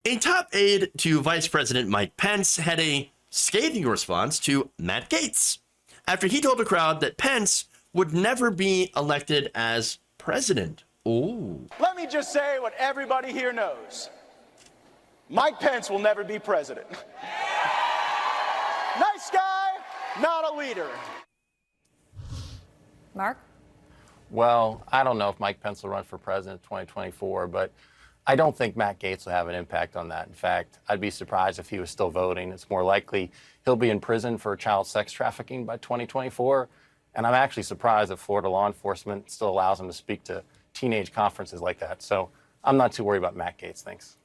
A top aide to Vice President Mike Pence had a scathing response to Matt Gaetz after he told a crowd that Pence would never be elected as president. Ooh. Let me just say what everybody here knows. Mike Pence will never be president. Nice guy, not a leader. Mark? Well, I don't know if Mike Pence will run for president in 2024, but I don't think Matt Gaetz will have an impact on that. In fact, I'd be surprised if he was still voting. It's more likely he'll be in prison for child sex trafficking by 2024. And I'm actually surprised that Florida law enforcement still allows him to speak to teenage conferences like that. So I'm not too worried about Matt Gaetz. Thanks.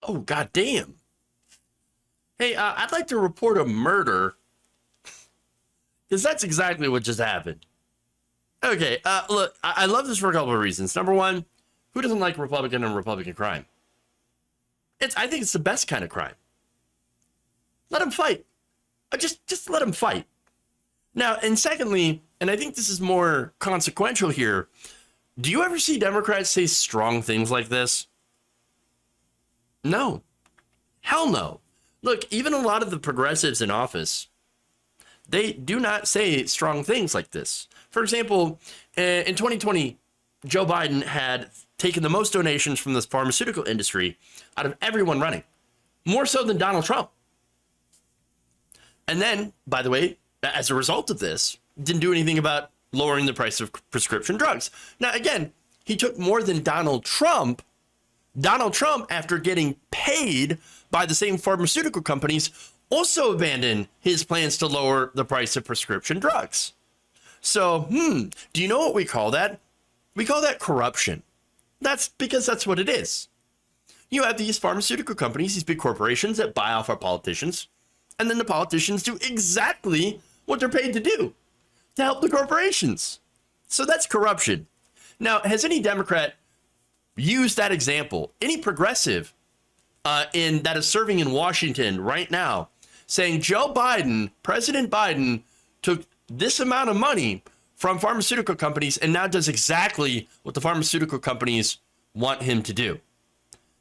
Oh, goddamn. Hey, I'd like to report a murder, because that's exactly what just happened. Okay, look, I love this for a couple of reasons. Number one, who doesn't like Republican and Republican crime? I think it's the best kind of crime. Let them fight. Just let them fight. Now, and secondly, and I think this is more consequential here, do you ever see Democrats say strong things like this? No. Hell no. Look, even a lot of the progressives in office, they do not say strong things like this. For example, in 2020, Joe Biden had taken the most donations from the pharmaceutical industry out of everyone running, more so than Donald Trump. And then, by the way, as a result of this, didn't do anything about lowering the price of prescription drugs. Now, again, he took more than Donald Trump. Donald Trump, after getting paid by the same pharmaceutical companies, also abandoned his plans to lower the price of prescription drugs. So, do you know what we call that? We call that corruption. That's because that's what it is. You have these pharmaceutical companies, these big corporations that buy off our politicians, and then the politicians do exactly what they're paid to do, to help the corporations. So that's corruption. Now, has any Democrat used that example, any progressive that is serving in Washington right now, saying Joe Biden, President Biden, took this amount of money from pharmaceutical companies and now does exactly what the pharmaceutical companies want him to do?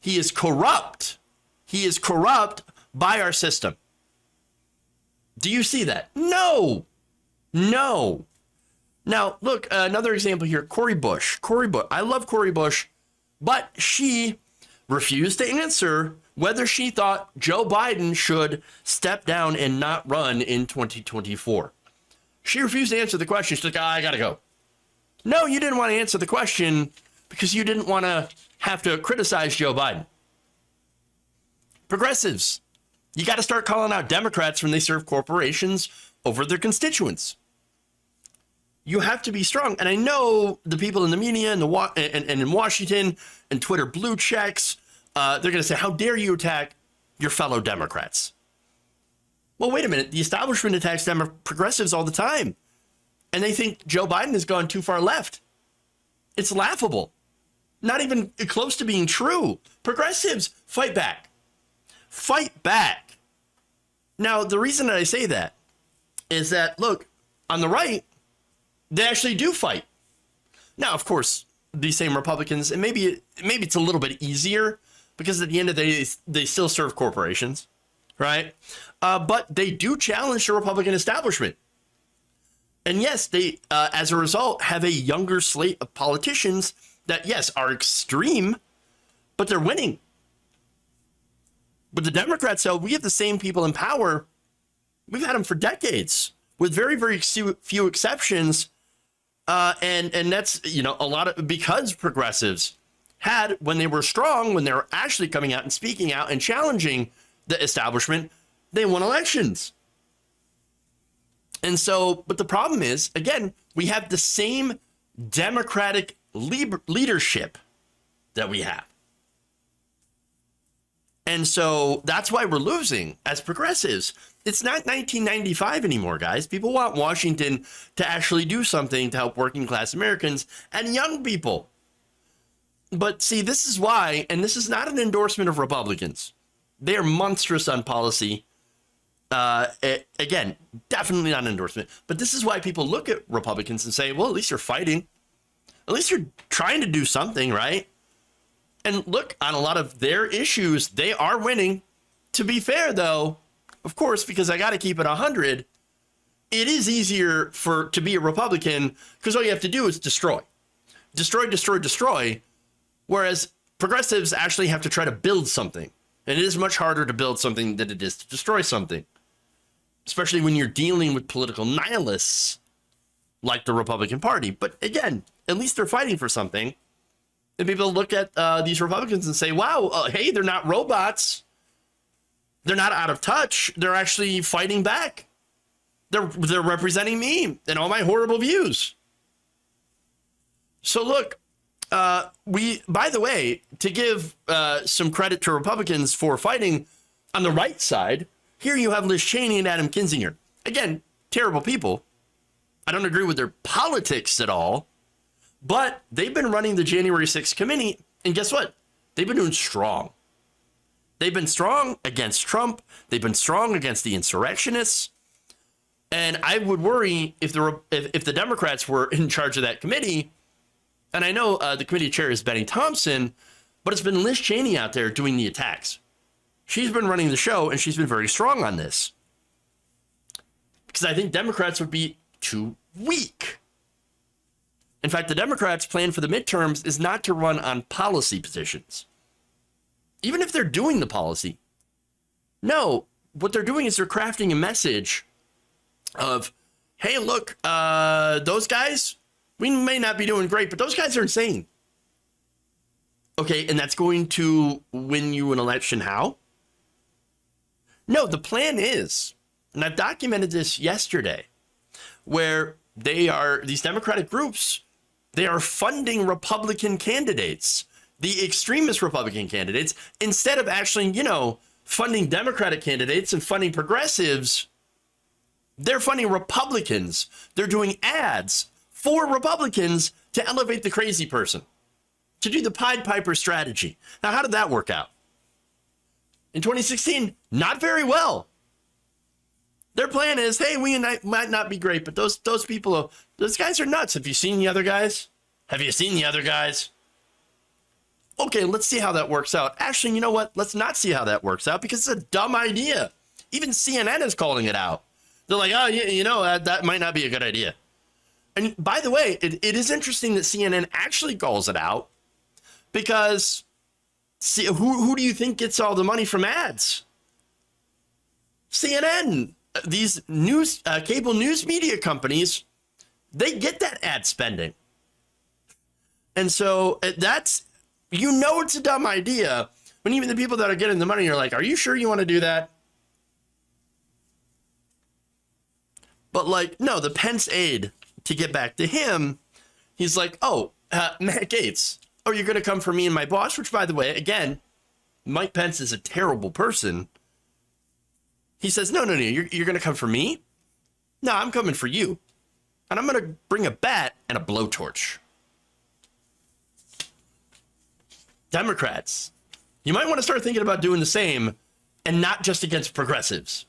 He is corrupt. He is corrupt by our system. Do you see that? No. No. Now, look, another example here, Cori Bush. I love Cori Bush, but she refused to answer whether she thought Joe Biden should step down and not run in 2024. She refused to answer the question. She's like, I gotta go. No, you didn't want to answer the question because you didn't want to have to criticize Joe Biden. Progressives, you got to start calling out Democrats when they serve corporations over their constituents. You have to be strong. And I know the people in the media and in Washington and Twitter blue checks, they're going to say, how dare you attack your fellow Democrats? Well, wait a minute. The establishment attacks progressives all the time. And they think Joe Biden has gone too far left. It's laughable. Not even close to being true. Progressives, fight back. Fight back. Now, the reason that I say that is that, look, on the right, they actually do fight. Now, of course, these same Republicans, and maybe it's a little bit easier because at the end of the day, they still serve corporations, right? But they do challenge the Republican establishment. And yes, they, as a result, have a younger slate of politicians that, yes, are extreme, but they're winning. But the Democrats, though, we have the same people in power. We've had them for decades with very, very few exceptions. And that's, a lot of, because progressives had, when they were strong, when they were actually coming out and speaking out and challenging the establishment, they won elections. And so, but the problem is, again, we have the same Democratic leadership that we have. And so that's why we're losing as progressives. It's not 1995 anymore, guys. People want Washington to actually do something to help working class Americans and young people. But see, this is why, and this is not an endorsement of Republicans. They are monstrous on policy. Again, definitely not an endorsement. But this is why people look at Republicans and say, well, at least you're fighting. At least you're trying to do something, right? And look, on a lot of their issues, they are winning. To be fair, though, of course, because I got to keep it 100, it is easier to be a Republican because all you have to do is destroy. Destroy, destroy, destroy. Whereas progressives actually have to try to build something. And it is much harder to build something than it is to destroy something, especially when you're dealing with political nihilists like the Republican Party. But again, at least they're fighting for something. And people look at these Republicans and say, wow, hey, they're not robots. They're not out of touch. They're actually fighting back. They're representing me and all my horrible views. So look, by the way, to give some credit to Republicans for fighting on the right side, here you have Liz Cheney and Adam Kinzinger. Again, terrible people. I don't agree with their politics at all, but they've been running the January 6th committee, and guess what? They've been doing strong. They've been strong against Trump. They've been strong against the insurrectionists. And I would worry if the Democrats were in charge of that committee. And I know the committee chair is Benny Thompson, but it's been Liz Cheney out there doing the attacks. She's been running the show, and she's been very strong on this. Because I think Democrats would be too weak. In fact, the Democrats' plan for the midterms is not to run on policy positions. Even if they're doing the policy. No, what they're doing is they're crafting a message of, hey, look, those guys, we may not be doing great, but those guys are insane. Okay, and that's going to win you an election how? No, the plan is, and I've documented this yesterday, where these Democratic groups, they are funding Republican candidates, the extremist Republican candidates, instead of actually, funding Democratic candidates and funding progressives. They're funding Republicans. They're doing ads for Republicans to elevate the crazy person, to do the Pied Piper strategy. Now, how did that work out? In 2016, not very well. Their plan is, hey, we might not be great, but those people, those guys are nuts. Have you seen the other guys? Have you seen the other guys? Okay, let's see how that works out. Actually, you know what? Let's not see how that works out because it's a dumb idea. Even CNN is calling it out. They're like, oh, that might not be a good idea. And by the way, it is interesting that CNN actually calls it out because who do you think gets all the money from ads? CNN. These cable news media companies, they get that ad spending. And so it's a dumb idea when even the people that are getting the money are like, are you sure you want to do that? But no, the Pence aide, to get back to him, he's like, Matt Gaetz, you're going to come for me and my boss, which, by the way, again, Mike Pence is a terrible person. He says, no, you're going to come for me? No, I'm coming for you. And I'm going to bring a bat and a blowtorch. Democrats, you might want to start thinking about doing the same and not just against progressives.